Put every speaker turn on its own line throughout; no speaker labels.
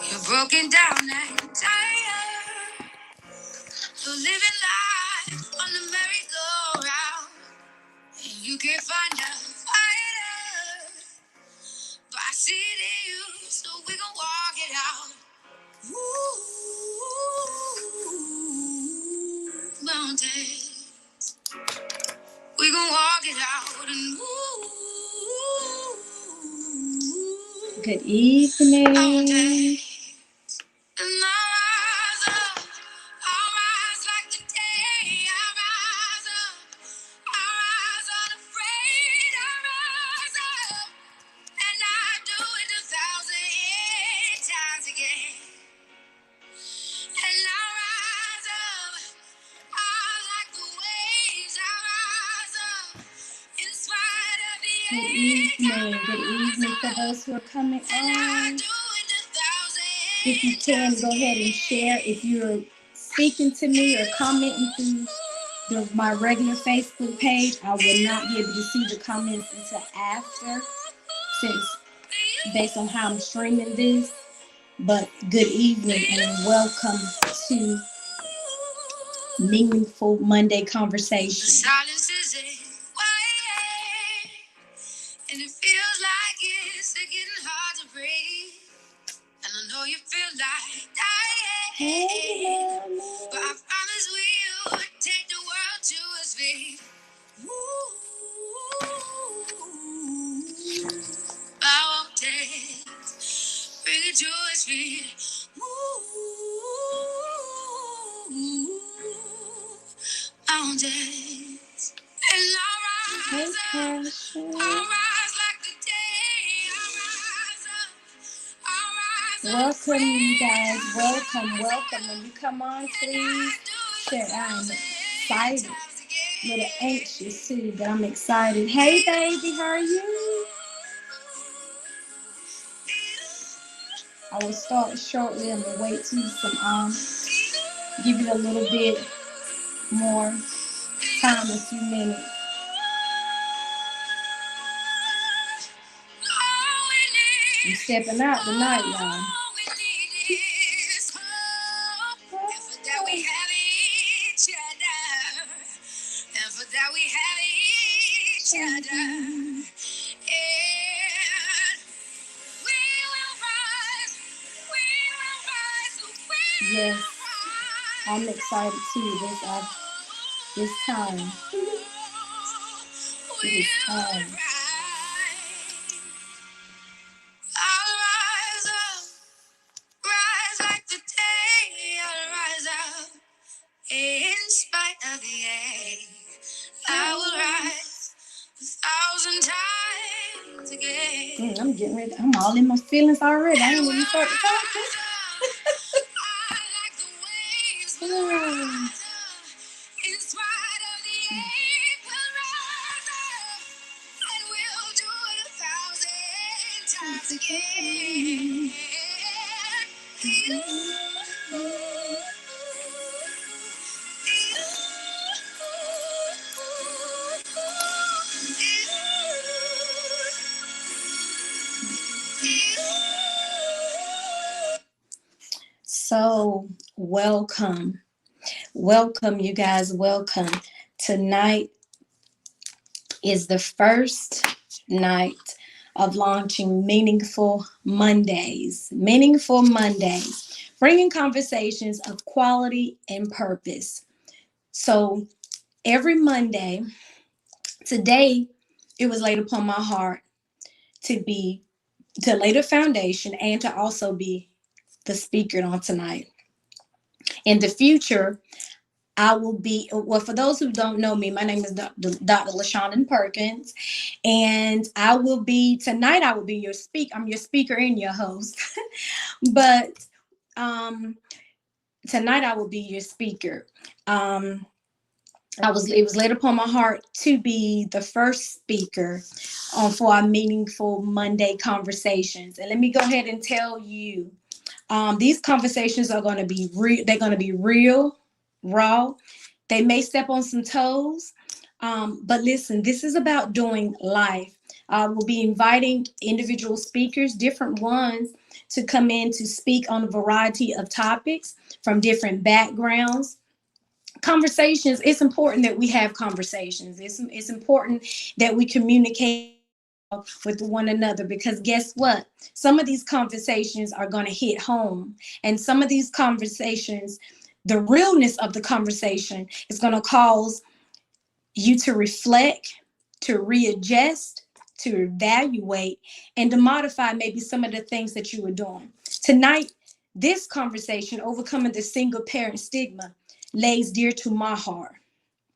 You're broken down and tired. You're living life on the merry-go-round. And you can't find a fighter. But I see it in you, so we gon' walk it out. Ooh, mountain. We gon' walk it out and ooh. Good evening. Mountain. And I'll rise up, I'll rise like the day. I'll rise up, I'll rise unafraid. I'll rise up, and I do it 1,000 times again. And I'll rise up, I like the waves. I'll rise up, in spite of the age. Good evening for those who are coming on. If you can, go ahead and share. If you're speaking to me or commenting through my regular Facebook page, I will not be able to see the comments until after, since based on how I'm streaming this. But good evening and welcome to Meaningful Monday Conversation. Silence is quiet, and it feels like it's getting hard to breathe. And I know you feel like dying, but I promise we would take the world to its feet. Ooh, I won't take, bring it to its feet. Ooh, mountains, and I'll rise up, I'll rise like the day. I'll rise up. Welcome, you guys. Welcome. When you come on, please share. I'm excited. A little anxious too, but I'm excited. Hey, baby, how are you? I will start shortly. I'm gonna wait till some give it a little bit more time, a few minutes. I'm stepping out tonight, y'all. Yes, I'm excited too. This time. This time. I'll rise up, rise like the day. I'll rise up, in spite of the age. I will rise 1,000 times again. I'm getting ready. I'm all in my feelings already. I ain't even started talking. I like the waves will rise up, in spite of the age. We'll rise up, and we'll do it 1,000 times again. So, welcome, you guys. Welcome. Tonight is the first night of launching Meaningful Mondays. Bringing conversations of quality and purpose. So every Monday, today, it was laid upon my heart to lay the foundation and to also be the speaker on tonight. In the future, I will be, well, for those who don't know me, my name is Dr. LaShonda Perkins, and tonight I will be your speaker. I'm your speaker and your host. But tonight I will be your speaker. It was laid upon my heart to be the first speaker for our Meaningful Monday Conversations. And let me go ahead and tell you, these conversations are going to be real. They're going to be real, raw. They may step on some toes, but listen, this is about doing life I will be inviting individual speakers, different ones, to come in to speak on a variety of topics from different backgrounds. Conversations, it's important that we have conversations. It's important that we communicate with one another, because guess what? Some of these conversations are going to hit home, and some of these conversations, the realness of the conversation is going to cause you to reflect, to readjust, to evaluate, and to modify maybe some of the things that you were doing. Tonight, this conversation, overcoming the single parent stigma, lays dear to my heart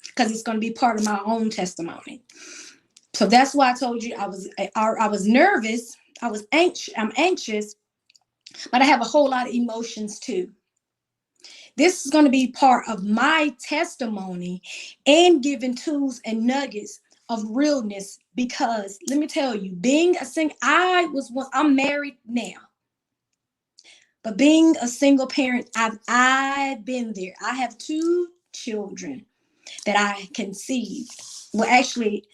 because it's going to be part of my own testimony. So that's why I told you I was nervous, I'm anxious, but I have a whole lot of emotions too. This is going to be part of my testimony and giving tools and nuggets of realness, because let me tell you, being a single, I'm married now, but being a single parent, I've been there. I have two children that I conceived. Well, actually,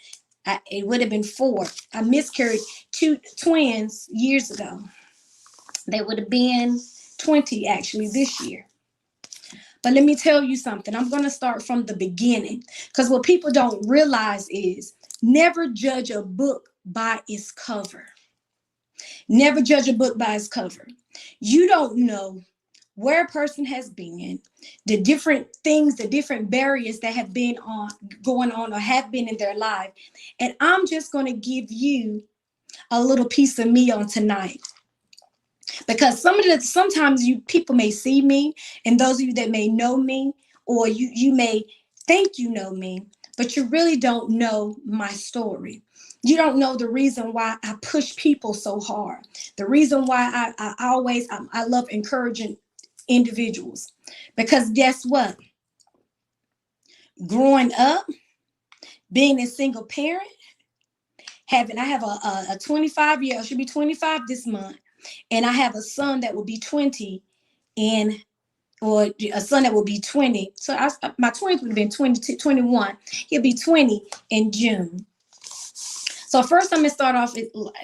it would have been four. I miscarried two twins years ago. They would have been 20 actually this year. But let me tell you something. I'm going to start from the beginning, because what people don't realize is never judge a book by its cover. Never judge a book by its cover. You don't know where a person has been, the different things, the different barriers that have been going on or have been in their life. And I'm just going to give you a little piece of me on tonight. Because sometimes people may see me, and those of you that may know me, or you may think you know me, but you really don't know my story. You don't know the reason why I push people so hard. The reason why I love encouraging individuals. Because guess what? Growing up, being a single parent, I have a 25-year, should be 25 this month, and I have a son that will be 20 in, or a son that will be 20. So my twins would have been 22, 21. He'll be 20 in June. So first I'm gonna start off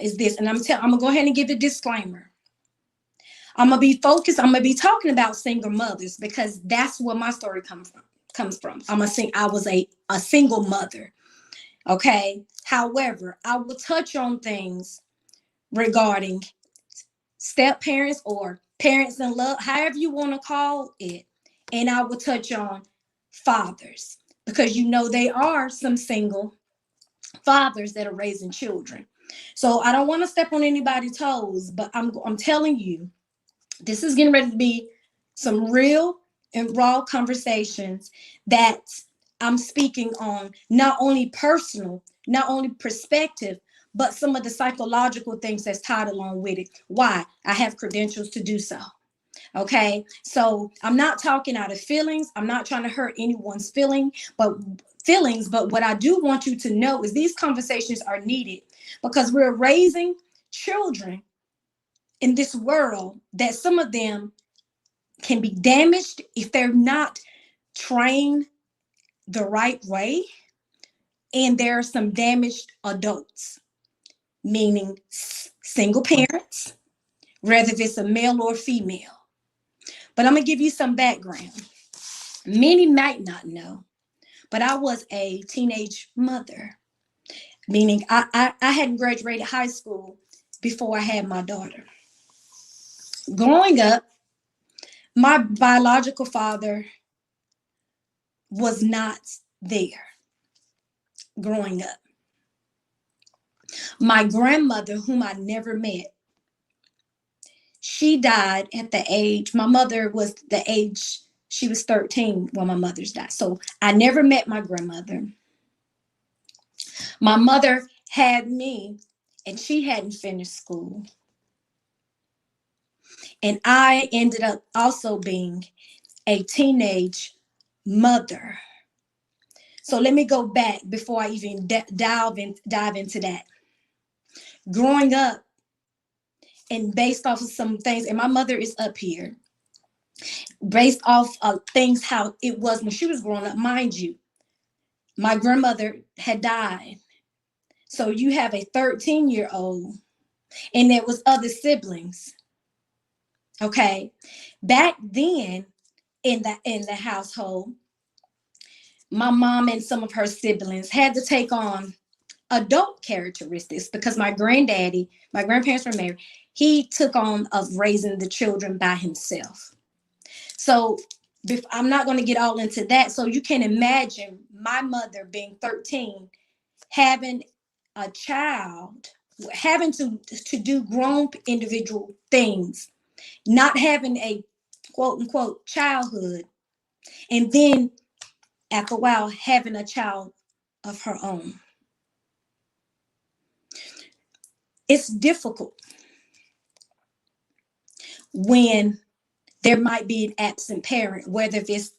is this, and I'm gonna go ahead and give a disclaimer. I'm gonna be focused. I'm gonna be talking about single mothers, because that's where my story comes from. I was a single mother. Okay. However, I will touch on things regarding step parents or parents in love, however you want to call it. And I will touch on fathers, because there are some single fathers that are raising children. So I don't want to step on anybody's toes, but I'm telling you, this is getting ready to be some real and raw conversations that I'm speaking on, not only personal, not only perspective, but some of the psychological things that's tied along with it. Why? I have credentials to do so. Okay. So I'm not talking out of feelings. I'm not trying to hurt anyone's but what I do want you to know is these conversations are needed, because we're raising children in this world that some of them can be damaged if they're not trained the right way. And there are some damaged adults, meaning single parents, whether if it's a male or female. But I'm going to give you some background. Many might not know, but I was a teenage mother, meaning I hadn't graduated high school before I had my daughter. Growing up, my biological father was not there growing up. My grandmother, whom I never met, she died at the age, my mother was the age, she was 13 when my mother's died. So I never met my grandmother. My mother had me, and she hadn't finished school. And I ended up also being a teenage mother. So let me go back before I even dive into that. Growing up, and based off of some things, and my mother is up here, based off of things how it was when she was growing up. Mind you, my grandmother had died So you have a 13-year-old, and there was other siblings. Okay. Back then in the household, my mom and some of her siblings had to take on adult characteristics because my grandparents were married. He took on of raising the children by himself. So I'm not going to get all into that. So you can imagine my mother being 13, having a child, having to do grown individual things, not having a quote unquote childhood, and then after a while having a child of her own. It's difficult when there might be an absent parent, whether it's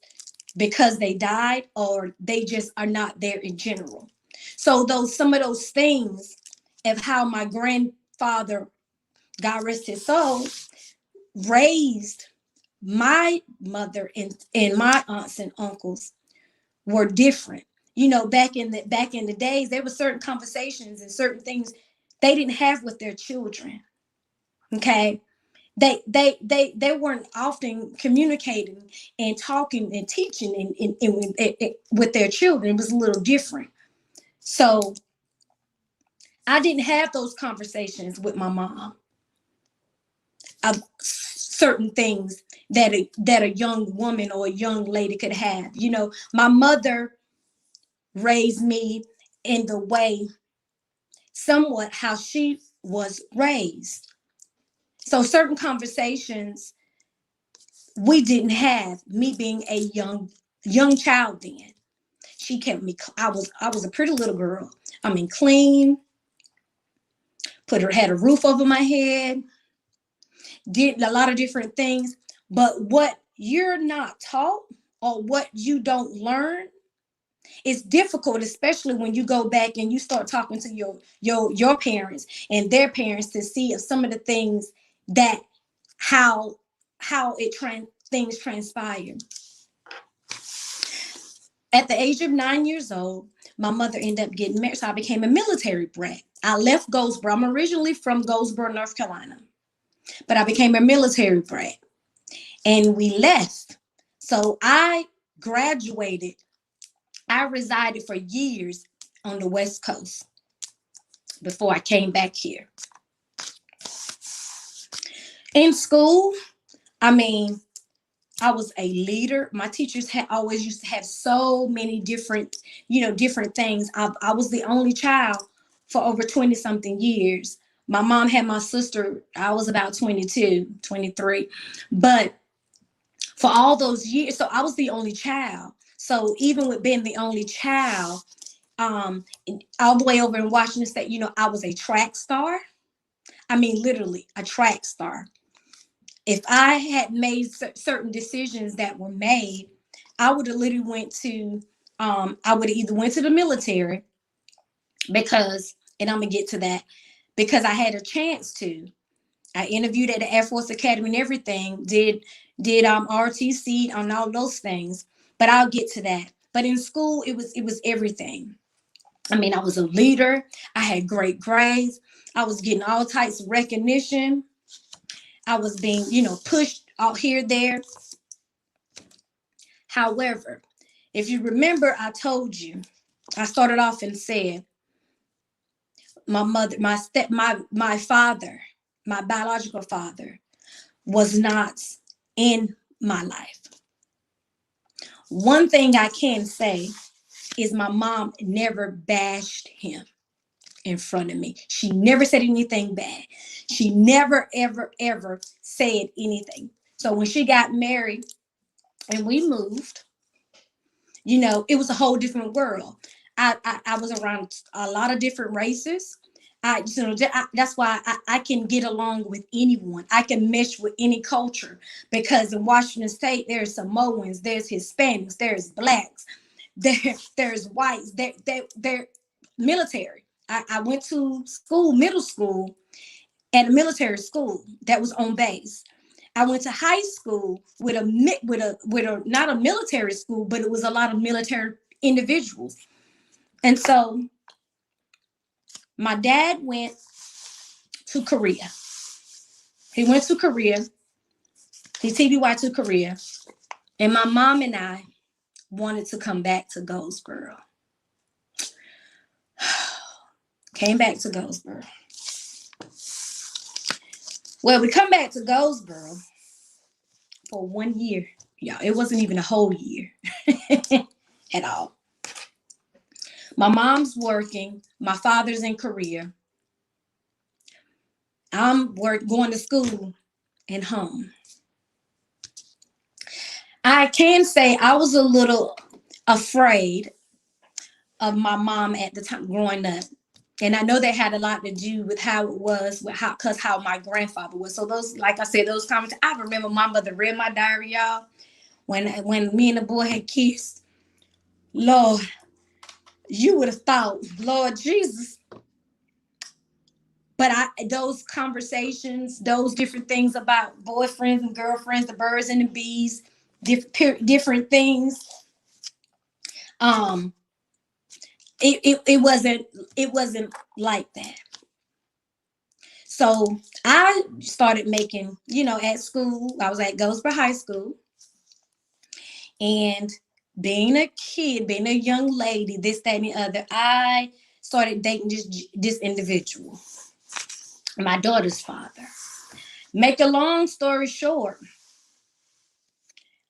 because they died or they just are not there in general. So those some of those things of how my grandfather, God rest his soul, raised my mother and my aunts and uncles were different. Back in the days, there were certain conversations and certain things they didn't have with their children. Okay. They weren't often communicating and talking and teaching with their children. It was a little different. So I didn't have those conversations with my mom of certain things that a young woman or a young lady could have. My mother raised me in the way somewhat how she was raised. So certain conversations we didn't have, me being a young child then. She kept me, I was a pretty little girl. I mean, clean, had a roof over my head, did a lot of different things. But what you're not taught or what you don't learn, it's difficult, especially when you go back and you start talking to your parents and their parents, to see if some of the things that how things transpire. At the age of 9 years old, my mother ended up getting married, so I became a military brat. I left Goldsboro. I'm originally from Goldsboro, North Carolina, but I became a military brat, and we left. So I graduated. I resided for years on the West Coast before I came back here. In school, I mean, I was a leader. My teachers had always used to have so many different things. I was the only child for over 20 something years. My mom had my sister. I was about 22, 23. But for all those years, so I was the only child. So even with being the only child, um, all the way over in Washington State, I was a track star. I mean, literally a track star. If I had made certain decisions that were made, I would have literally I would have either went to the military because, and I'm gonna get to that, because I had a chance to. I interviewed at the Air Force Academy and everything, did RTC on all those things, but I'll get to that. But in school, it was everything. I mean, I was a leader. I had great grades. I was getting all types of recognition. I was being, pushed out here, there. However, if you remember, I told you, I started off and said, my mother, my father, my biological father was not in my life. One thing I can say is my mom never bashed him in front of me. She never said anything bad. She never, ever, ever said anything. So when she got married and we moved, it was a whole different world. I was around a lot of different races. That's why I can get along with anyone. I can mesh with any culture, because in Washington State, there's Samoans, there's Hispanics, there's blacks, there's whites, they're military. I went to school, middle school, at a military school that was on base. I went to high school with a not a military school, but it was a lot of military individuals. And so My dad went to Korea. He went to Korea. He TBY to Korea. And my mom and I wanted to come back to Goldsboro. Came back to Goldsboro. Well, we come back to Goldsboro for 1 year. Y'all, it wasn't even a whole year at all. My mom's working. My father's in Korea. I'm going to school and home. I can say I was a little afraid of my mom at the time growing up. And I know that had a lot to do with how it was, because how my grandfather was. So those, like I said, those comments, I remember my mother read my diary, y'all, when me and the boy had kissed. Lord, you would have thought, Lord Jesus. But those conversations, those different things about boyfriends and girlfriends, the birds and the bees, different things. It wasn't like that. So I started making, at school, I was at Goldsboro High School, and being a kid, being a young lady, this, that, and the other, I started dating this individual, my daughter's father. Make a long story short,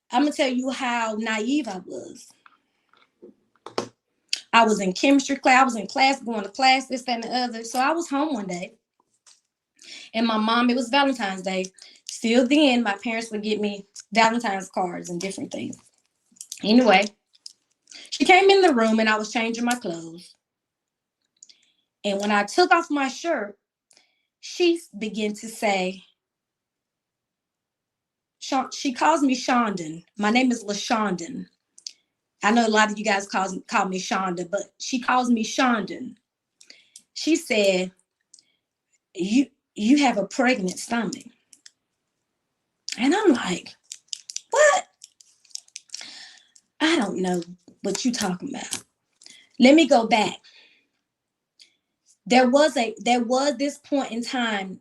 I'm going to tell you how naive I was. I was in chemistry class. I was in class, going to class, this, that, and the other. So I was home one day. And my mom, it was Valentine's Day. Still then, my parents would get me Valentine's cards and different things. Anyway, she came in the room and I was changing my clothes. And when I took off my shirt, she began to say, she calls me Shondan. My name is LaShondan. I know a lot of you guys call me Shonda, but she calls me Shondan. She said, you have a pregnant stomach. And I'm like, what? I don't know what you talking about. Let me go back. There was this point in time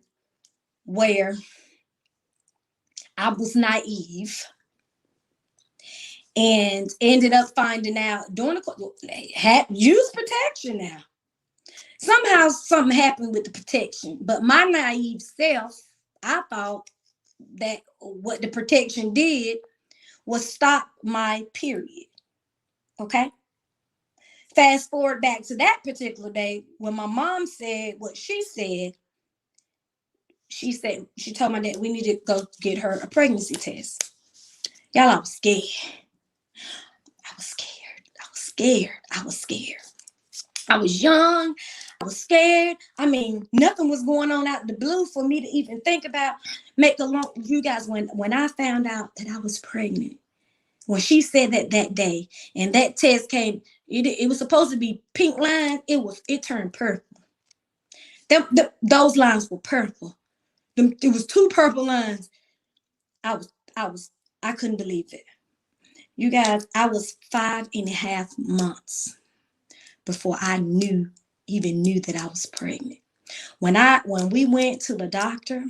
where I was naive and ended up finding out during had used protection now. Somehow something happened with the protection, but my naive self, I thought that what the protection did was stop my period. Okay. Fast forward back to that particular day when my mom said what she said. She told my dad we need to go get her a pregnancy test. Y'all, I was scared. I was young. I was scared. I mean, nothing was going on out of the blue for me to even think about. You guys, when I found out that I was pregnant, when she said that day, and that test came, it was supposed to be pink lines. It turned purple. Those lines were purple. It was 2 purple lines. I couldn't believe it. You guys, I was 5.5 months before I even knew that I was pregnant. When we went to the doctor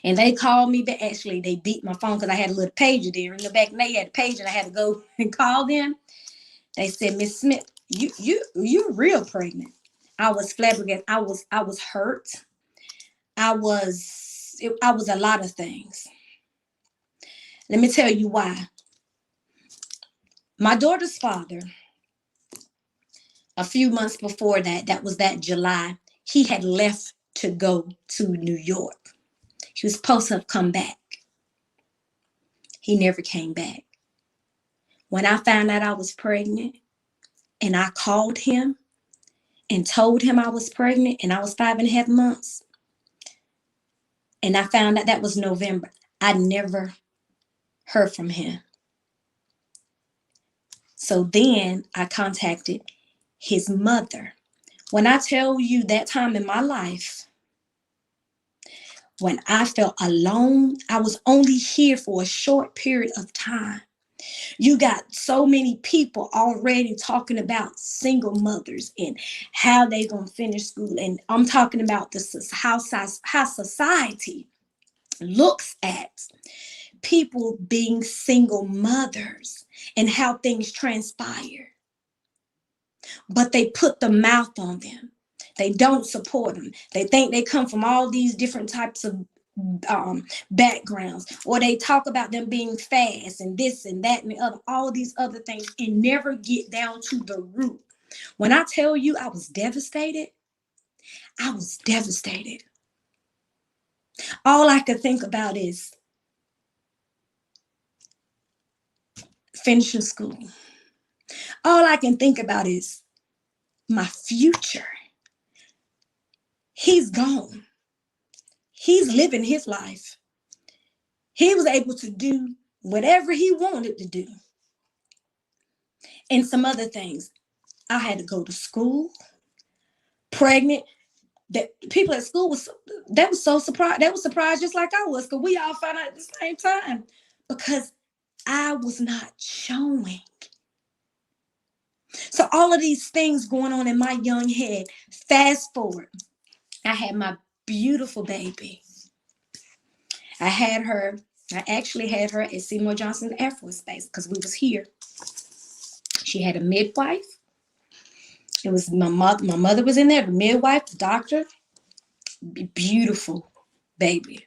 and they called me, but actually they beat my phone because I had a little pager there in the back, and they had a page and I had to go and call them. They said, Miss Smith, you're real pregnant. I was flabbergasted. I was hurt. I was a lot of things. Let me tell you why. My daughter's father, a few months before that was that July, he had left to go to New York. He was supposed to have come back. He never came back. When I found out I was pregnant and I called him and told him I was pregnant and I was 5.5 months, and I found out that was November, I never heard from him. So then I contacted his mother. When I tell you that time in my life, when I felt alone, I was only here for a short period of time. You got so many people already talking about single mothers and how they gonna finish school. And I'm talking about how society looks at people being single mothers and how things transpire. But they put the mouth on them. They don't support them. They think they come from all these different types of backgrounds, or they talk about them being fast and this and that and the other, all these other things, and never get down to the root. When I tell you I was devastated, I was devastated. All I could think about is finishing school. All I can think about is my future. He's gone. He's living his life. He was able to do whatever he wanted to do. And some other things. I had to go to school, pregnant. That people at school was so surprised. They were surprised just like I was, because we all found out at the same time, because I was not showing. So all of these things going on in my young head. Fast forward, I had my beautiful baby. I actually had her at Seymour Johnson Air Force Base because we was here. She had a midwife. It was my mother. My mother was in there, the midwife, the doctor. Beautiful baby.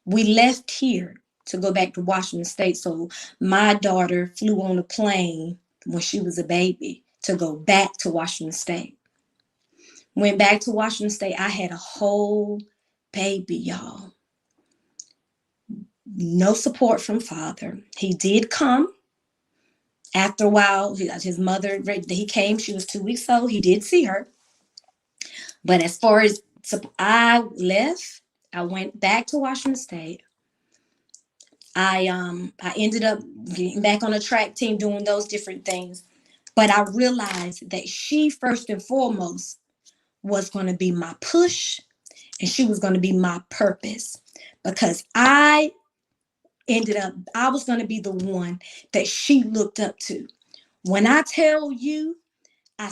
We left here to go back to Washington State. So my daughter flew on a plane when she was a baby to go back to Washington State. Went back to Washington State. I had a whole baby, y'all. No support from father. He did come. After a while, his mother, he came. She was 2 weeks old. He did see her. But as far as I left, I went back to Washington State. I ended up getting back on the track team, doing those different things. But I realized that she, first and foremost, was going to be my push, and she was going to be my purpose, because I was going to be the one that she looked up to. When I tell you, I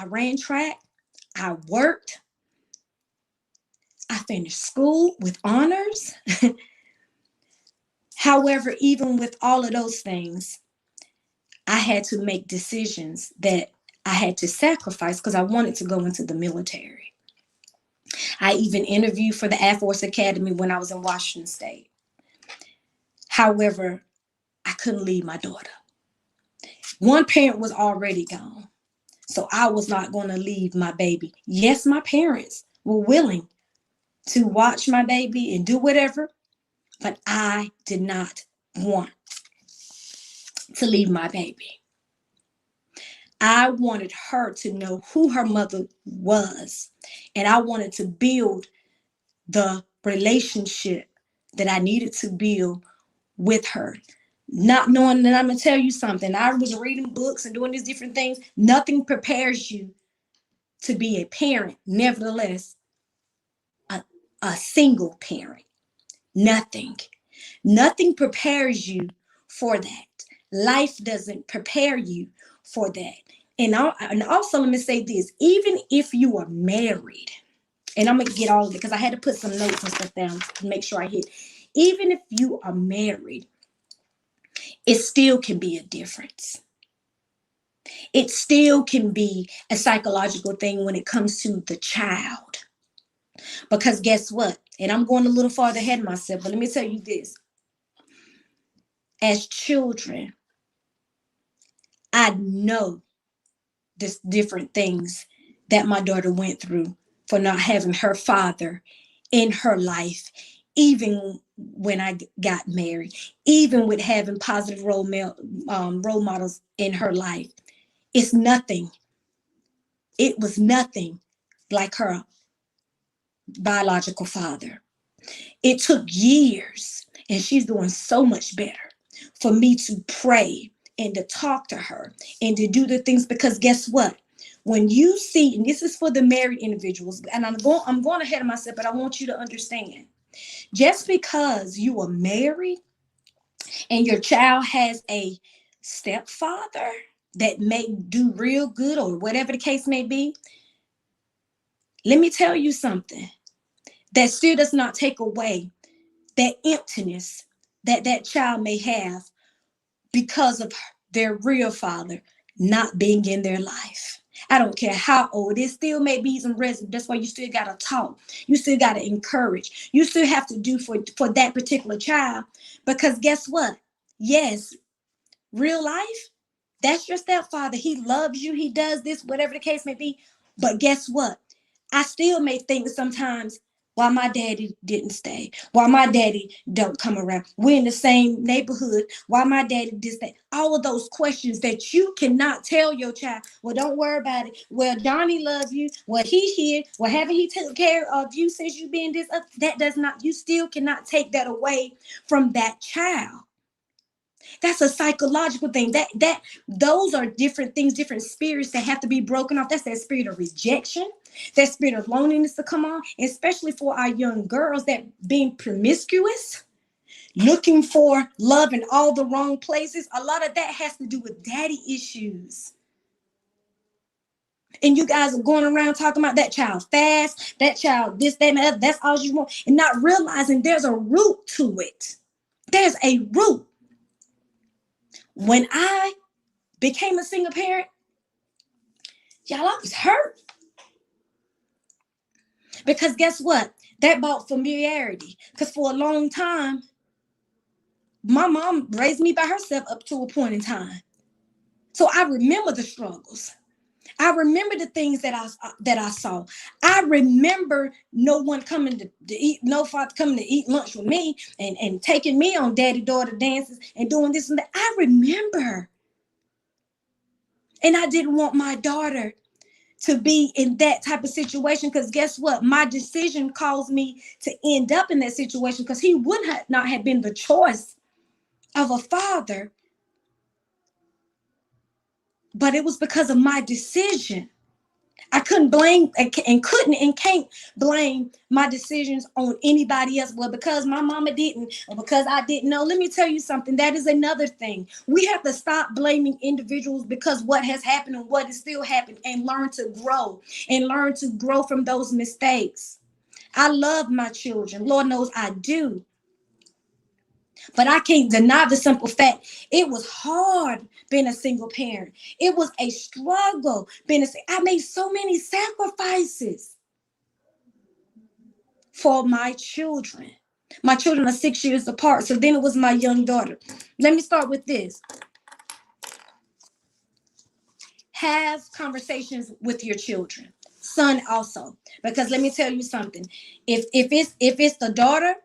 ran track, I worked, I finished school with honors. However, even with all of those things, I had to make decisions that I had to sacrifice because I wanted to go into the military. I even interviewed for the Air Force Academy when I was in Washington State. However, I couldn't leave my daughter. One parent was already gone, so I was not going to leave my baby. Yes, my parents were willing to watch my baby and do whatever, but I did not want to leave my baby. I wanted her to know who her mother was, and I wanted to build the relationship that I needed to build with her. Not knowing that, I'm going to tell you something. I was reading books and doing these different things. Nothing prepares you to be a parent. Nevertheless, a single parent. Nothing. Nothing prepares you for that. Life doesn't prepare you for that. And also, let me say this. Even if you are married, and I'm going to get all of it because I had to put some notes and stuff down to make sure I hit. Even if you are married, it still can be a difference. It still can be a psychological thing when it comes to the child. Because guess what? And I'm going a little farther ahead of myself, but let me tell you this. As children, I know there's different things that my daughter went through for not having her father in her life, even when I got married, even with having positive role models in her life. It's nothing. It was nothing like her biological father. It took years, and she's doing so much better, for me to pray and to talk to her and to do the things, because guess what? When you see, and this is for the married individuals, and I'm going ahead of myself, but I want you to understand, just because you are married and your child has a stepfather that may do real good or whatever the case may be, let me tell you something. That still does not take away that emptiness that that child may have because of their real father not being in their life. I don't care how old. It still may be some residue. That's why you still gotta talk. You still gotta encourage. You still have to do for that particular child. Because guess what? Yes, real life, that's your stepfather. He loves you. He does this, whatever the case may be. But guess what? I still may think sometimes why my daddy didn't stay, why my daddy don't come around. We're in the same neighborhood. Why my daddy did stay. All of those questions that you cannot tell your child. Well, don't worry about it. Well, Johnny loves you. Well, he here. Well, haven't he taken care of you since you been this up? That does not. You still cannot take that away from that child. That's a psychological thing. That those are different things, different spirits that have to be broken off. That's that spirit of rejection, that spirit of loneliness to come on, especially for our young girls that being promiscuous, looking for love in all the wrong places. A lot of that has to do with daddy issues. And you guys are going around talking about that child fast, that child this, that, and that. That's all you want, and not realizing there's a root to it. There's a root. When I became a single parent, y'all, I was hurt. Because guess what? That brought familiarity. Because for a long time, my mom raised me by herself up to a point in time. So I remember the struggles. I remember the things that I saw. I remember no one coming to eat, no father coming to eat lunch with me and taking me on daddy-daughter dances and doing this and that. I remember. And I didn't want my daughter to be in that type of situation, because guess what? My decision caused me to end up in that situation, because he would not have been the choice of a father, but it was because of my decision. I couldn't blame and couldn't and can't blame my decisions on anybody else. Well, because my mama didn't, or because I didn't know. Let me tell you something. That is another thing. We have to stop blaming individuals because what has happened and what is still happening, and learn to grow from those mistakes. I love my children. Lord knows I do. But I can't deny the simple fact it was hard being a single parent. It was a struggle being I made so many sacrifices for my children. My children are 6 years apart. So then it was my young daughter. Let me start with this. Have conversations with your children. Son also. Because let me tell you something. If it's the daughter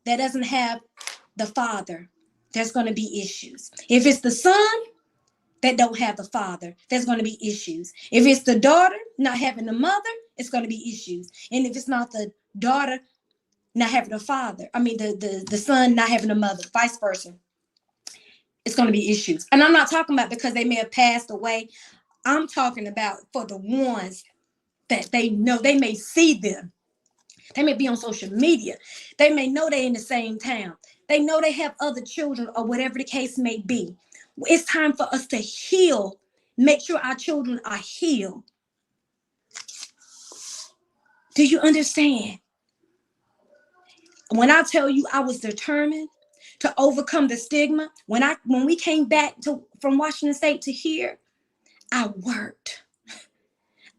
that doesn't have the father, there's going to be issues. If it's the son that don't have the father, there's going to be issues. If it's the daughter not having the mother, it's going to be issues. And if it's not the daughter not having the father, the son not having a mother, vice versa, it's going to be issues. And I'm not talking about because they may have passed away. I'm talking about for the ones that they know. They may see them. They may be on social media. They may know they're in the same town. They know they have other children or whatever the case may be. It's time for us to heal. Make sure our children are healed. Do you understand? When I tell you I was determined to overcome the stigma, when we came back from Washington State to here, I worked.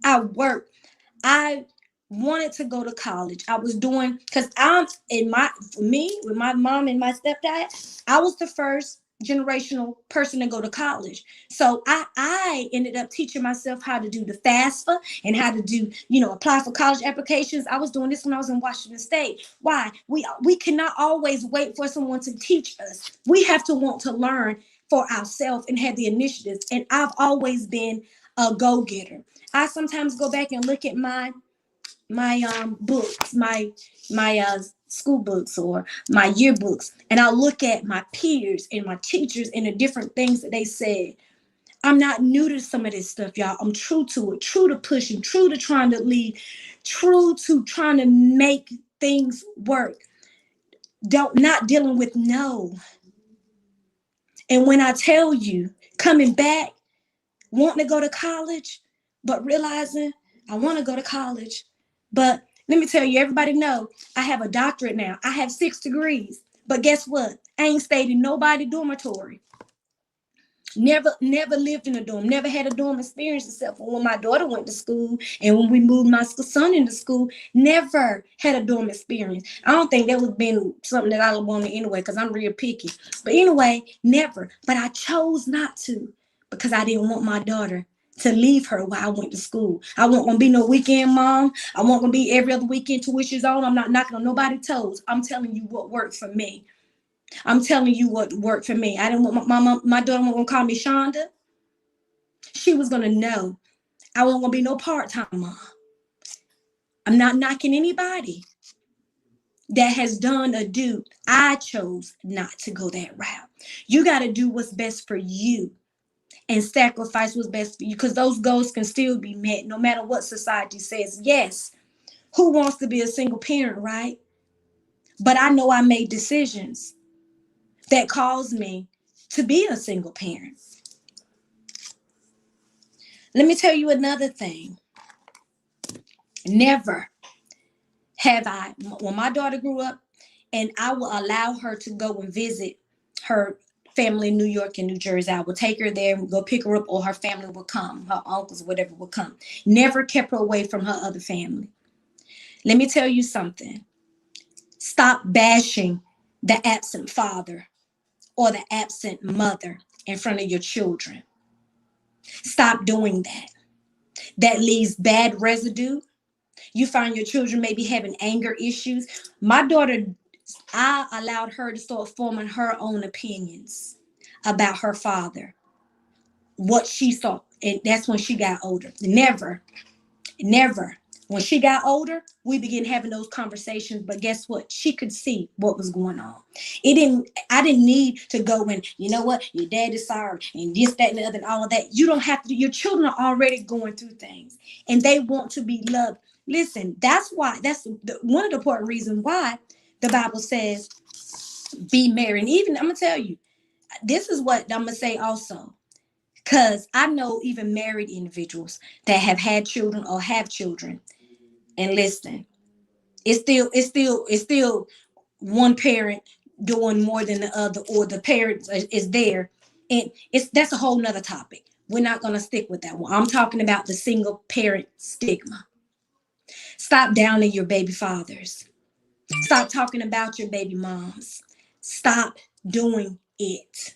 I wanted to go to college. I was doing, because for me, with my mom and my stepdad, I was the first generational person to go to college. So I ended up teaching myself how to do the FAFSA and how to do, apply for college applications. I was doing this when I was in Washington State. Why? We cannot always wait for someone to teach us. We have to want to learn for ourselves and have the initiatives. And I've always been a go-getter. I sometimes go back and look at my books, my school books or my yearbooks, and I look at my peers and my teachers and the different things that they said. I'm not new to some of this stuff, y'all. I'm true to it, true to pushing, true to trying to lead, true to trying to make things work. Not dealing with no. And when I tell you, coming back, wanting to go to college, but realizing I want to go to college. But let me tell you, everybody know I have a doctorate now. I have 6 degrees. But guess what? I ain't stayed in nobody dormitory. Never lived in a dorm. Never had a dorm experience except for when my daughter went to school and when we moved my son into school. Never had a dorm experience. I don't think that would have been something that I would want anyway because I'm real picky. But anyway, never. But I chose not to because I didn't want my daughter to leave her while I went to school. I wasn't gonna be no weekend mom. I wasn't gonna be every other weekend tuition's on. I'm not knocking on nobody's toes. I'm telling you what worked for me. I'm telling you what worked for me. I didn't want my daughter wasn't gonna call me Shonda. She was gonna know I wasn't gonna be no part-time mom. I'm not knocking anybody that has done or do. I chose not to go that route. You gotta do what's best for you and sacrifice what's best for you because those goals can still be met no matter what society says. Yes, who wants to be a single parent, right? But I know I made decisions that caused me to be a single parent. Let me tell you another thing. Never have I, when my daughter grew up, and I will allow her to go and visit her family in New York and New Jersey. I will take her there and go pick her up, or her family will come, her uncles, whatever will come. Never kept her away from her other family. Let me tell you something. Stop bashing the absent father or the absent mother in front of your children. Stop doing that. That leaves bad residue. You find your children maybe having anger issues. My daughter, I allowed her to start forming her own opinions about her father, what she saw. And that's when she got older. Never. When she got older, we began having those conversations. But guess what? She could see what was going on. I didn't need to go and, you know what, your dad is sorry and this, that, and the other, and all of that. You don't have to. Your children are already going through things and they want to be loved. Listen, that's one of the important reasons why the Bible says be married. And even I'm gonna tell you, this is what I'm gonna say also. Because I know even married individuals that have had children or have children. And listen, it's still one parent doing more than the other, or the parent is there. And that's a whole nother topic. We're not gonna stick with that one. I'm talking about the single parent stigma. Stop downing your baby fathers. Stop talking about your baby moms. Stop doing it.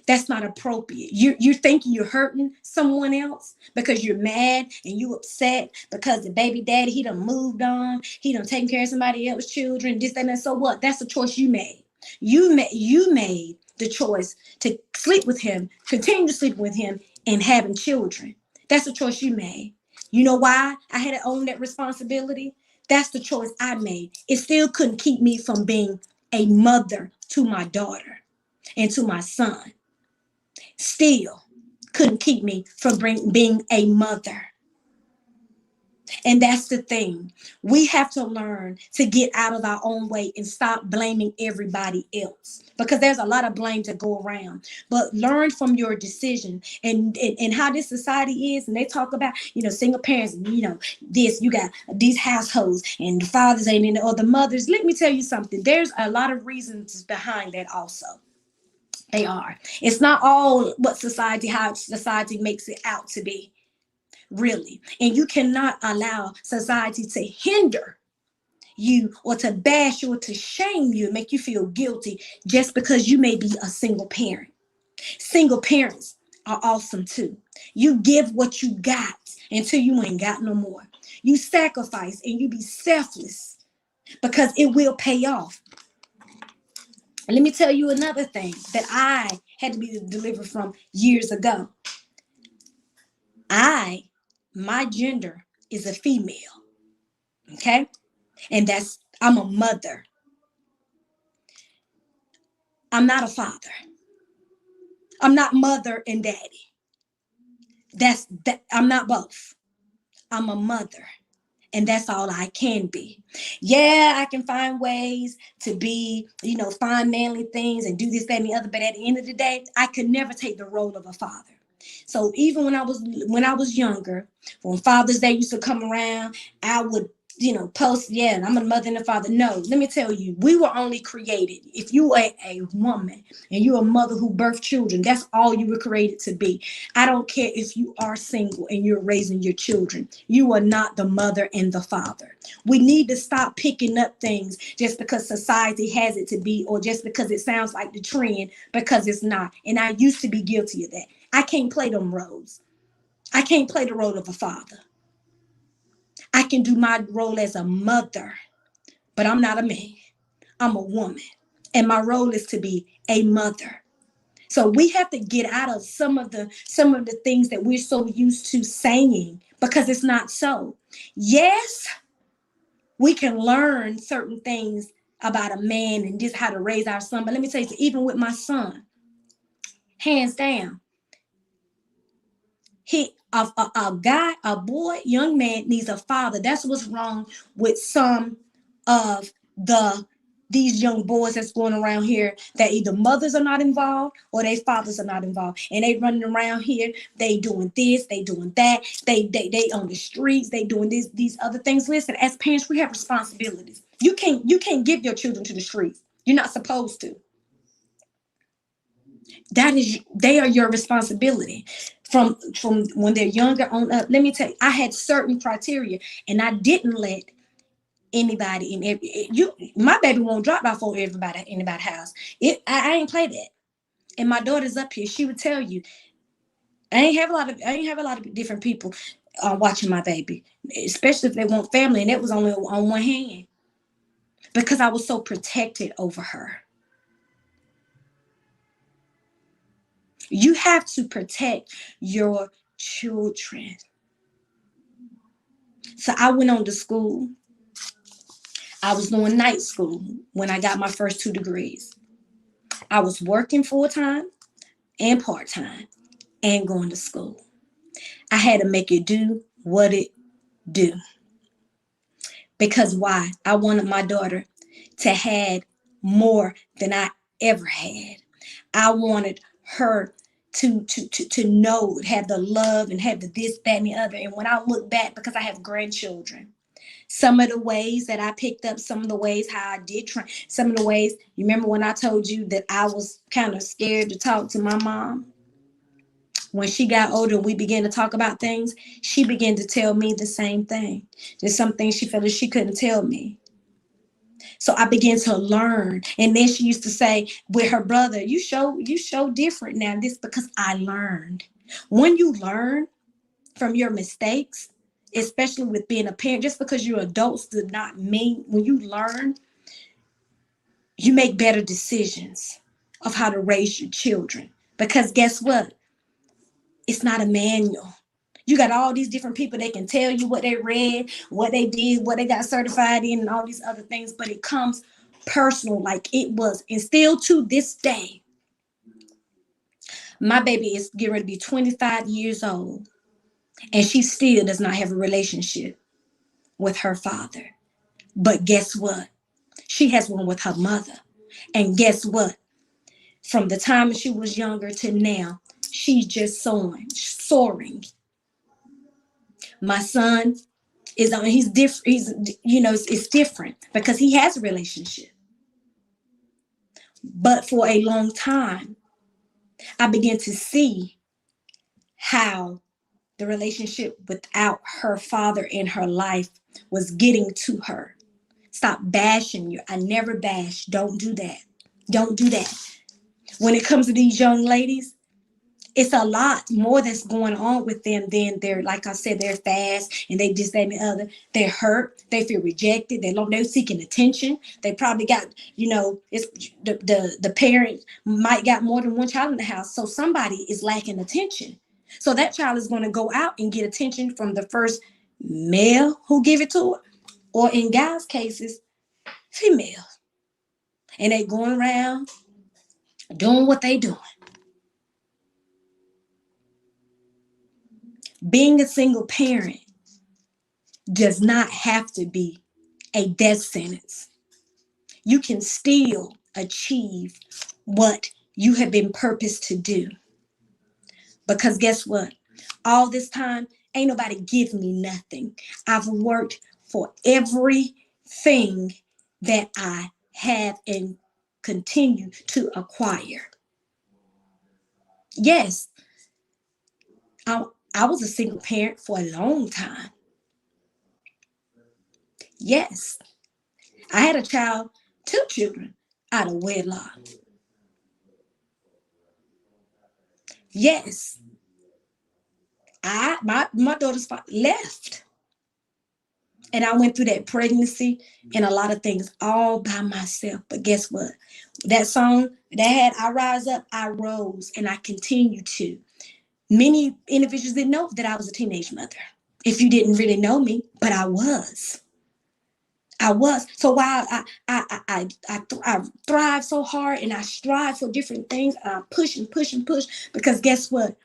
That's not appropriate. You're thinking you're hurting someone else because you're mad and you upset because the baby daddy, he done moved on. He done taken care of somebody else's children, this, that, and that. So what? That's a choice you made. You made the choice to sleep with him, continue to sleep with him, and having children. That's a choice you made. You know why I had to own that responsibility? That's the choice I made. It still couldn't keep me from being a mother to my daughter and to my son. Still couldn't keep me from being a mother. And that's the thing. We have to learn to get out of our own way and stop blaming everybody else, because there's a lot of blame to go around. But learn from your decision and how this society is. And they talk about, single parents, this, you got these households and the fathers ain't in the, or the mothers. Let me tell you something. There's a lot of reasons behind that also. They are. It's not all what how society makes it out to be, really. And you cannot allow society to hinder you or to bash you or to shame you and make you feel guilty just because you may be a single parent. Single parents are awesome too. You give what you got until you ain't got no more. You sacrifice and you be selfless because it will pay off. Let me tell you another thing that I had to be delivered from years ago. My gender is a female, okay? And I'm a mother. I'm not a father. I'm not mother and daddy. I'm not both. I'm a mother and that's all I can be. Yeah, I can find ways to be, find manly things and do this, that, and the other. But at the end of the day, I could never take the role of a father. So even when I was younger, when Father's Day used to come around, I would post, yeah, and I'm a mother and a father. No, let me tell you, we were only created. If you are a woman and you're a mother who birthed children, that's all you were created to be. I don't care if you are single and you're raising your children. You are not the mother and the father. We need to stop picking up things just because society has it to be, or just because it sounds like the trend, because it's not. And I used to be guilty of that. I can't play them roles. I can't play the role of a father. I can do my role as a mother, but I'm not a man. I'm a woman. And my role is to be a mother. So we have to get out of some of the things that we're so used to saying, because it's not so. Yes, we can learn certain things about a man and just how to raise our son. But let me tell you, even with my son, hands down, a boy, young man needs a father. That's what's wrong with some of these young boys that's going around here, that either mothers are not involved or their fathers are not involved, and they running around here, they doing this, they doing that, they on the streets, they doing these other things. Listen, as parents, we have responsibilities. You can't give your children to the streets. You're not supposed to. They are your responsibility from when they're younger on up. Let me tell you, I had certain criteria, and I didn't let anybody in you. My baby won't drop by for everybody in anybody's house. I ain't play that. And my daughter's up here, she would tell you, I ain't have a lot of different people watching my baby, especially if they want family, and that was only on one hand, because I was so protected over her. You have to protect your children. So I went on to school. I was doing night school when I got my first 2 degrees. I was working full time and part time and going to school. I had to make it do what it do. Because why? I wanted my daughter to have more than I ever had. I wanted her to know, have the love and have the this, that, and the other. And when I look back, because I have grandchildren, some of the ways that I picked up, some of the ways how I did train, some of the ways, you remember when I told you that I was kind of scared to talk to my mom? When she got older and we began to talk about things, she began to tell me the same thing. There's some things she felt that she couldn't tell me. So I began to learn. And then she used to say with her brother, you show different now. This because I learned. When you learn from your mistakes, especially with being a parent, just because you're adults does not mean, when you learn, you make better decisions of how to raise your children. Because guess what? It's not a manual. You got all these different people that can tell you what they read, what they did, what they got certified in, and all these other things, but it comes personal, like it was. And still to this day, my baby is getting ready to be 25 years old, and she still does not have a relationship with her father. But guess what? She has one with her mother. And guess what? From the time she was younger to now, she's just soaring. My son is on, he's different. It's different because he has a relationship. But for a long time, I began to see how the relationship without her father in her life was getting to her. Stop bashing you. I never bash. Don't do that. Don't do that. When it comes to these young ladies, it's a lot more that's going on with them than they're, like I said, they're fast and they just that and the other. They're hurt. They feel rejected. They're seeking attention. They probably got, it's the parent might got more than one child in the house. So somebody is lacking attention. So that child is going to go out and get attention from the first male who give it to her, or in guys' cases, female. And they going around doing what they doing. Being a single parent does not have to be a death sentence. You can still achieve what you have been purposed to do. Because guess what? All this time, ain't nobody give me nothing. I've worked for everything that I have and continue to acquire. Yes, I, I was a single parent for a long time. Yes, I had a child, two children out of wedlock. Yes, my daughter's father left. And I went through that pregnancy and a lot of things all by myself. But guess what? That song that had I Rise Up, I Rose, and I continue to. Many individuals didn't know that I was a teenage mother. If you didn't really know me, but I was. I was. So while I thrive so hard and I strive for different things, and I push and push and push because guess what?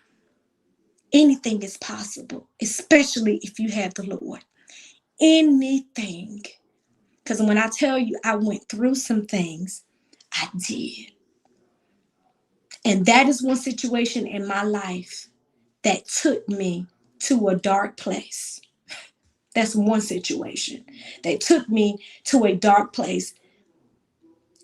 Anything is possible, especially if you have the Lord. Anything. Because when I tell you I went through some things, I did. And that is one situation in my life that took me to a dark place. That's one situation that took me to a dark place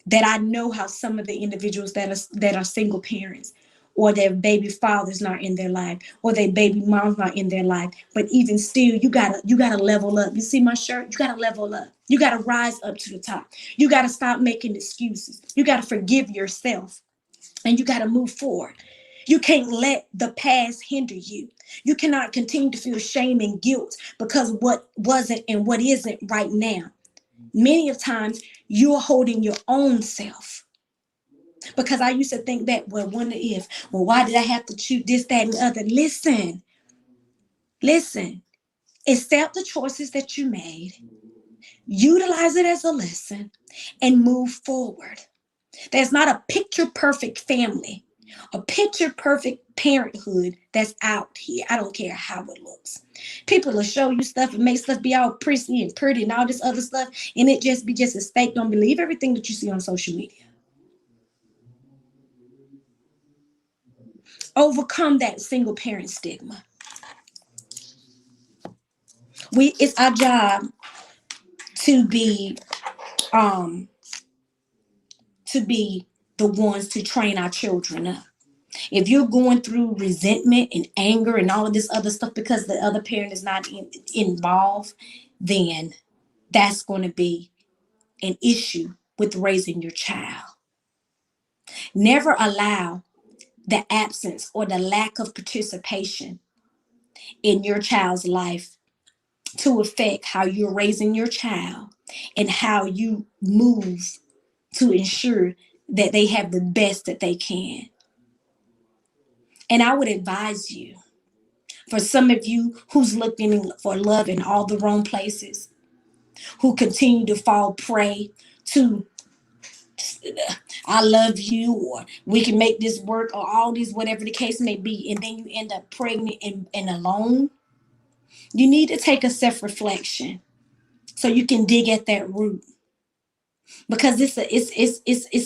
that I know how some of the individuals that are single parents or their baby father's not in their life or their baby mom's not in their life, but even still you gotta level up. You see my shirt? You gotta level up. You gotta rise up to the top. You gotta stop making excuses. You gotta forgive yourself and you gotta move forward. You can't let the past hinder you. You cannot continue to feel shame and guilt because what wasn't and what isn't right now. Many of times you're holding your own self. Because I used to think that, well, wonder if, well, why did I have to choose this, that, and the other? Listen, accept the choices that you made, utilize it as a lesson, and move forward. There's not a picture perfect family, a picture perfect parenthood that's out here. I don't care how it looks. People will show you stuff and make stuff be all prissy and pretty and all this other stuff, and it just be just as fake. Don't believe everything that you see on social media. Overcome that single parent stigma. It's our job to be um to be the ones to train our children up. If you're going through resentment and anger and all of this other stuff because the other parent is not involved, then that's going to be an issue with raising your child. Never allow the absence or the lack of participation in your child's life to affect how you're raising your child and how you move to ensure that they have the best that they can. And I would advise you, for some of you who's looking for love in all the wrong places, who continue to fall prey to I love you or we can make this work or all these whatever the case may be, and then you end up pregnant and alone, you need to take a self-reflection so you can dig at that root. Because it's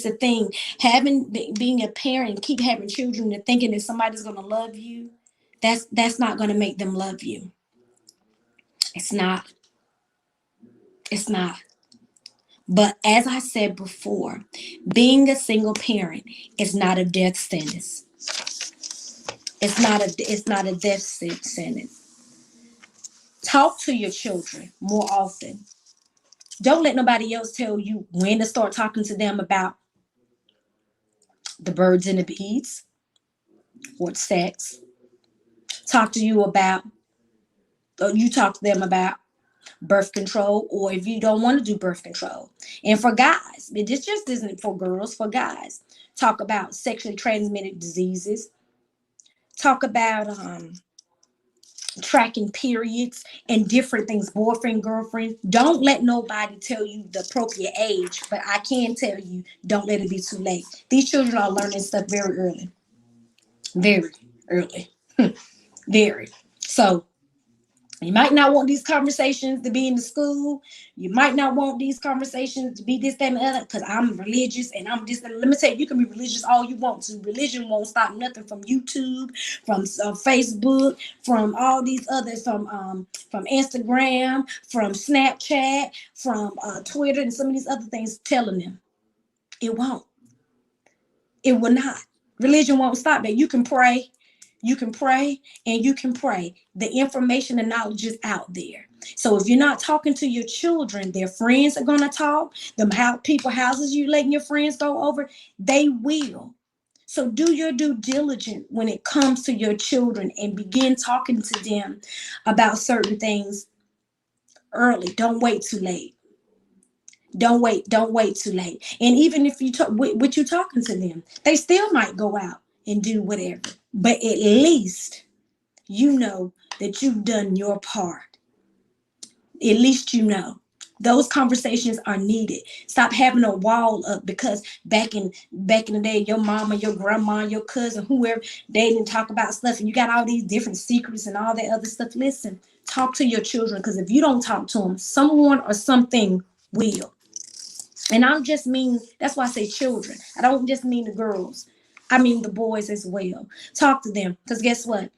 a thing. Being a parent, keep having children and thinking that somebody's gonna love you, that's not gonna make them love you. It's not. It's not. But as I said before, being a single parent is not a death sentence. It's not a death sentence. Talk to your children more often. Don't let nobody else tell you when to start talking to them about the birds and the bees or sex. Talk to you about, or you talk to them about birth control, or if you don't want to do birth control. And for guys, this just isn't for girls, for guys. Talk about sexually transmitted diseases. Talk about tracking periods and different things, boyfriend, girlfriend. Don't let nobody tell you the appropriate age, but I can tell you, don't let it be too late. These children are learning stuff very early. Very early. Very. So You might not want these conversations to be in the school. You might not want these conversations to be this, that, and the other, because I'm religious and I'm just, let me tell you, you can be religious all you want to. Religion won't stop nothing from YouTube, from Facebook, from all these others, from Instagram, from Snapchat, from Twitter, and some of these other things telling them. It won't. It will not. Religion won't stop that. You can pray. You can pray and you can pray. The information and knowledge is out there. So if you're not talking to your children, their friends are going to talk. Houses you letting your friends go over, they will. So do your due diligence when it comes to your children and begin talking to them about certain things early. Don't wait too late. Don't wait too late. And even if you talk with you talking to them, they still might go out and do whatever. But at least you know that you've done your part. At least you know. Those conversations are needed. Stop having a wall up because back in the day, your mama, your grandma, your cousin, whoever, they didn't talk about stuff, and you got all these different secrets and all that other stuff. Listen, talk to your children, because if you don't talk to them, someone or something will. And I just mean, that's why I say children. I don't just mean the girls. I mean the boys as well. Talk to them. Because guess what?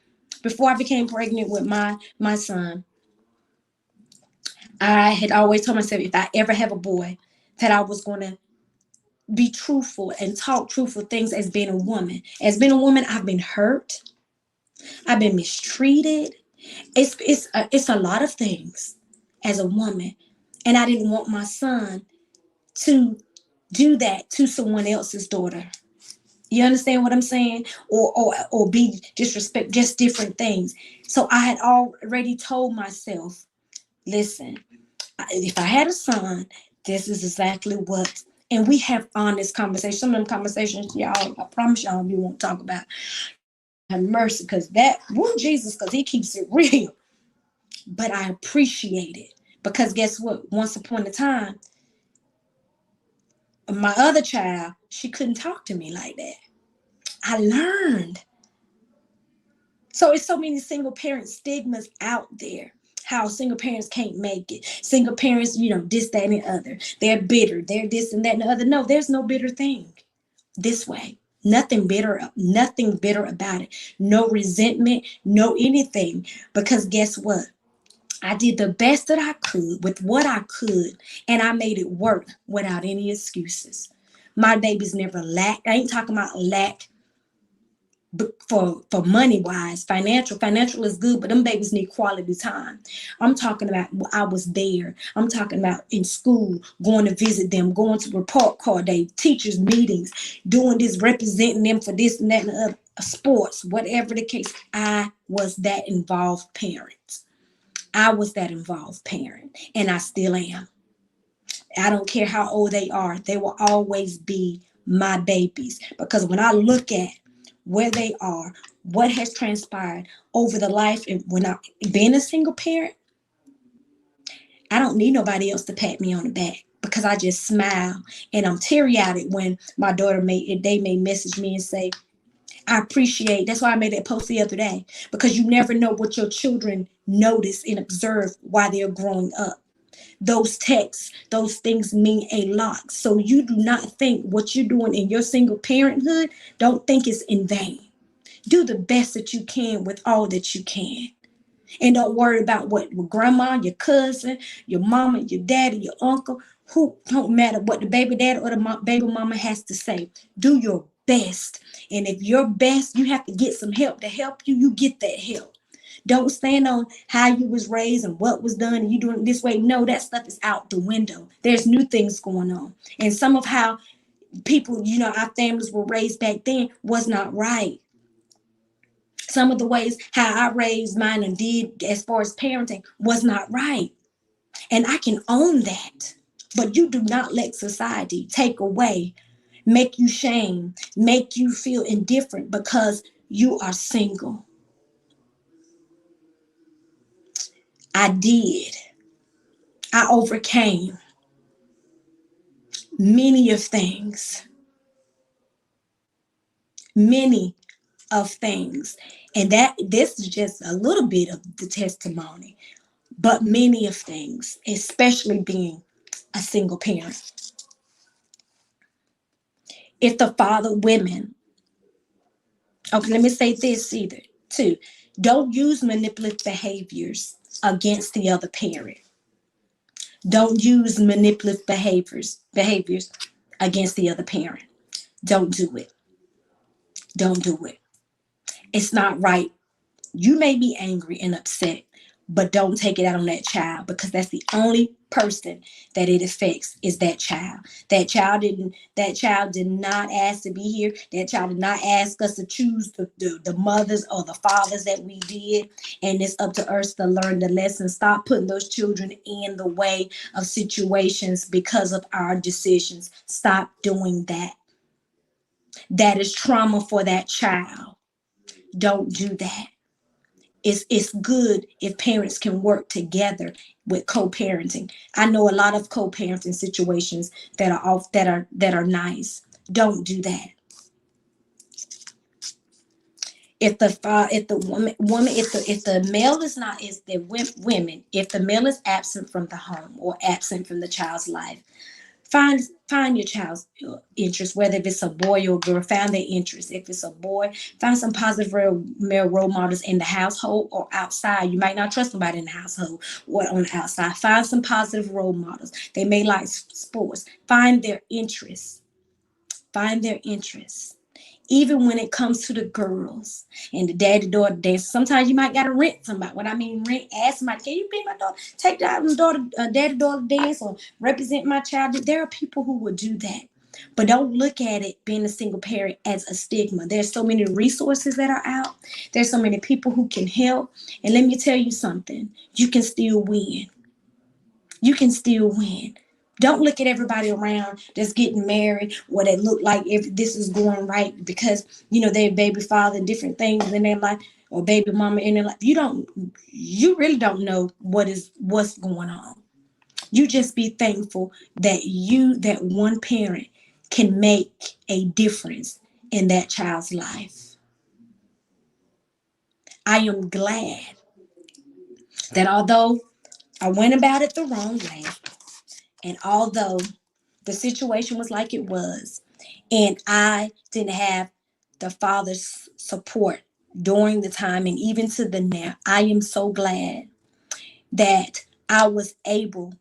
Before I became pregnant with my son, I had always told myself if I ever have a boy, that I was going to be truthful and talk truthful things as being a woman. As being a woman, I've been hurt. I've been mistreated. It's a lot of things as a woman. And I didn't want my son to do that to someone else's daughter. You understand what I'm saying? Or be disrespect, just different things. So I had already told myself, listen, if I had a son, this is exactly what. And we have honest conversations. Some of them conversations, y'all, I promise y'all, we won't talk about. Have mercy, because that, woo, Jesus, because he keeps it real. But I appreciate it. Because guess what? Once upon a time, my other child, she couldn't talk to me like that. I learned. So it's so many single parent stigmas out there. How single parents can't make it. Single parents, this, that, and the other. They're bitter. They're this and that and the other. No, there's no bitter thing this way. Nothing bitter about it. No resentment, no anything. Because guess what? I did the best that I could with what I could, and I made it work without any excuses. My babies never lacked. I ain't talking about lack for money wise. Financial is good, but them babies need quality time. I'm talking about, I was there. I'm talking about in school, going to visit them, going to report card day, teachers meetings, doing this, representing them for this and that and the other, sports, whatever the case. I was that involved parent. And I still am. I don't care how old they are. They will always be my babies, because when I look at where they are, what has transpired over the life, and when I being a single parent, I don't need nobody else to pat me on the back, because I just smile and I'm teary-eyed when my daughter may message me and say, I appreciate. That's why I made that post the other day, because you never know what your children notice and observe while they're growing up. Those texts, those things mean a lot. So you do not think what you're doing in your single parenthood, don't think it's in vain. Do the best that you can with all that you can. And don't worry about what grandma, your cousin, your mama, your daddy, your uncle, who, don't matter what the baby daddy or the baby mama has to say. Do your best. And if your best, you have to get some help to help you, you get that help. Don't stand on how you was raised and what was done and you doing it this way. No, that stuff is out the window. There's new things going on. And some of how people, our families were raised back then was not right. Some of the ways how I raised mine and did as far as parenting was not right. And I can own that. But you do not let society take away, make you shame, make you feel indifferent because you are single. I did. I overcame many of things. Many of things. And that this is just a little bit of the testimony, but many of things, especially being a single parent. If the father, women, okay, let me say this either too. Don't use manipulative behaviors against the other parent. Don't use manipulative behaviors against the other parent. Don't do it. Don't do it. It's not right. You may be angry and upset, but don't take it out on that child, because that's the only person that it affects is that child. That child did not ask to be here. That child did not ask us to choose the mothers or the fathers that we did. And it's up to us to learn the lesson. Stop putting those children in the way of situations because of our decisions. Stop doing that. That is trauma for that child. Don't do that. It's good if parents can work together with co-parenting. I know a lot of co-parenting situations that are nice. Don't do that. If the woman if the male is not is the women if the male is absent from the home or absent from the child's life, find your child's interest, whether if it's a boy or a girl. Find their interest. If it's a boy, find some positive male role models in the household or outside. You might not trust somebody in the household or on the outside. Find some positive role models. They may like sports. Find their interests. Find their interests. Even when it comes to the girls and the daddy-daughter dance, sometimes you might gotta rent somebody. What I mean, rent, ask somebody, can you be my daughter? Take the daughter, daddy-daughter dance or represent my child. There are people who will do that. But don't look at it, being a single parent, as a stigma. There's so many resources that are out. There's so many people who can help. And let me tell you something, you can still win. You can still win. Don't look at everybody around that's getting married or that look like if this is going right because they're baby father, different things in their life, or baby mama in their life. You really don't know what's going on. You just be thankful that one parent can make a difference in that child's life. I am glad that although I went about it the wrong way, and although the situation was like it was, and I didn't have the father's support during the time and even to the now, I am so glad that I was able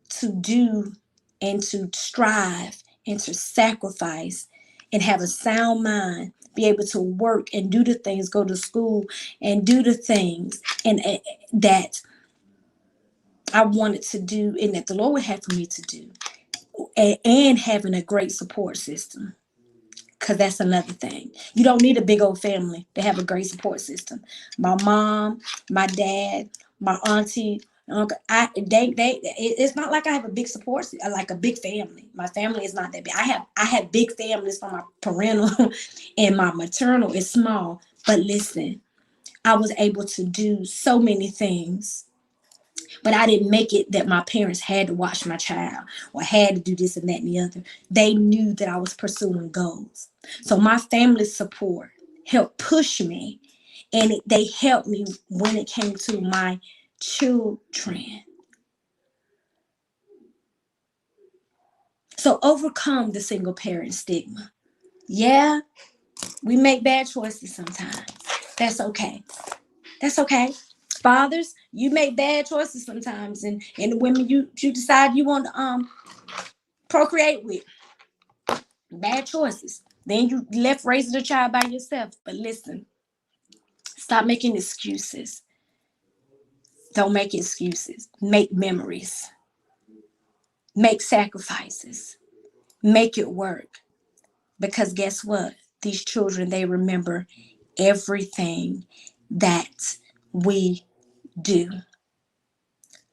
to do and to strive and to sacrifice and have a sound mind, be able to work and do the things, go to school and do the things and that I wanted to do and that the Lord would have for me to do. And having a great support system, because that's another thing. You don't need a big old family to have a great support system. My mom, my dad, my auntie, uncle, it's not like I have a big support, like a big family. My family is not that big. I have big families from my parental and my maternal is small. But listen, I was able to do so many things, but I didn't make it that my parents had to watch my child or had to do this and that and the other. They knew that I was pursuing goals. So my family's support helped push me, and they helped me when it came to my children. So overcome the single parent stigma. Yeah, we make bad choices sometimes. That's okay. That's okay. Fathers, you make bad choices sometimes, and the women you decide you want to procreate with, bad choices. Then you left raising a child by yourself. But listen, stop making excuses. Don't make excuses. Make memories. Make sacrifices. Make it work. Because guess what? These children, they remember everything that we do.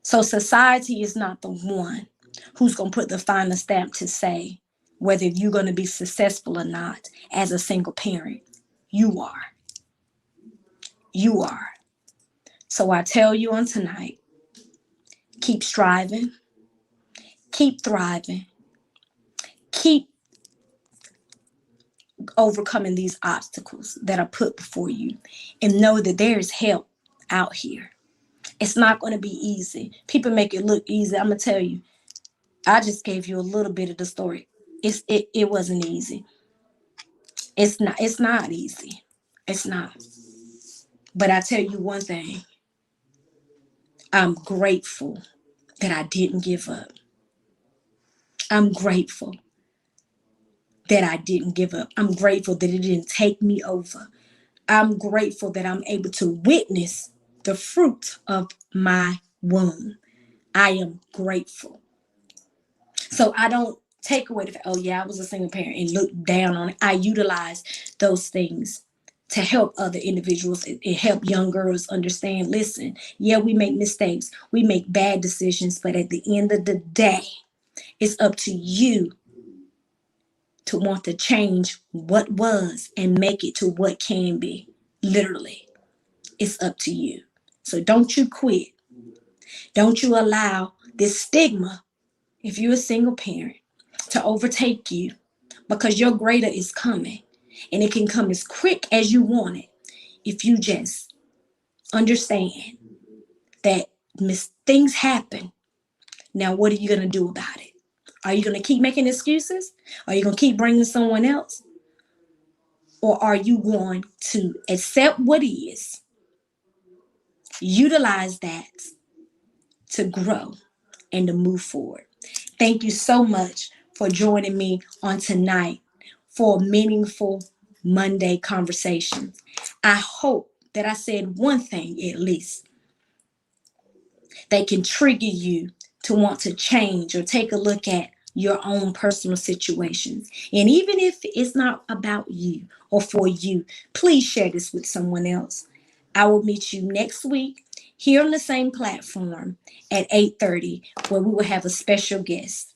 So society is not the one who's going to put the final stamp to say whether you're going to be successful or not as a single parent. You are. You are. So I tell you on tonight, keep striving, keep thriving, keep overcoming these obstacles that are put before you, and know that there is help out here. It's not going to be easy. People make it look easy. I'm going to tell you, I just gave you a little bit of the story. It wasn't easy. It's not easy. It's not. But I tell you one thing. I'm grateful that I didn't give up. I'm grateful that I didn't give up. I'm grateful that it didn't take me over. I'm grateful that I'm able to witness the fruit of my womb. I am grateful. So I don't take away the fact, oh yeah, I was a single parent and look down on it. I utilize those things to help other individuals and help young girls understand, listen, yeah, we make mistakes. We make bad decisions, but at the end of the day, it's up to you to want to change what was and make it to what can be. Literally, it's up to you. So don't you quit. Don't you allow this stigma, if you're a single parent, to overtake you, because your greater is coming. And it can come as quick as you want it if you just understand that things happen. Now, what are you going to do about it? Are you going to keep making excuses? Are you going to keep bringing someone else? Or are you going to accept what is, utilize that to grow and to move forward? Thank you so much for joining me on tonight for meaningful Monday conversations. I hope that I said one thing at least that can trigger you to want to change or take a look at your own personal situations. And even if it's not about you or for you, please share this with someone else. I will meet you next week here on the same platform at 8:30, where we will have a special guest.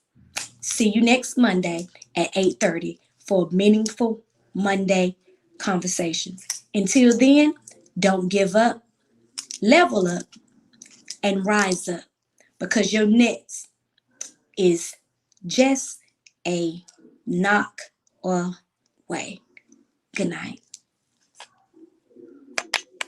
See you next Monday at 8:30 for meaningful Monday conversations. Until then, don't give up, level up, and rise up, because your next is just a knock away. Good night.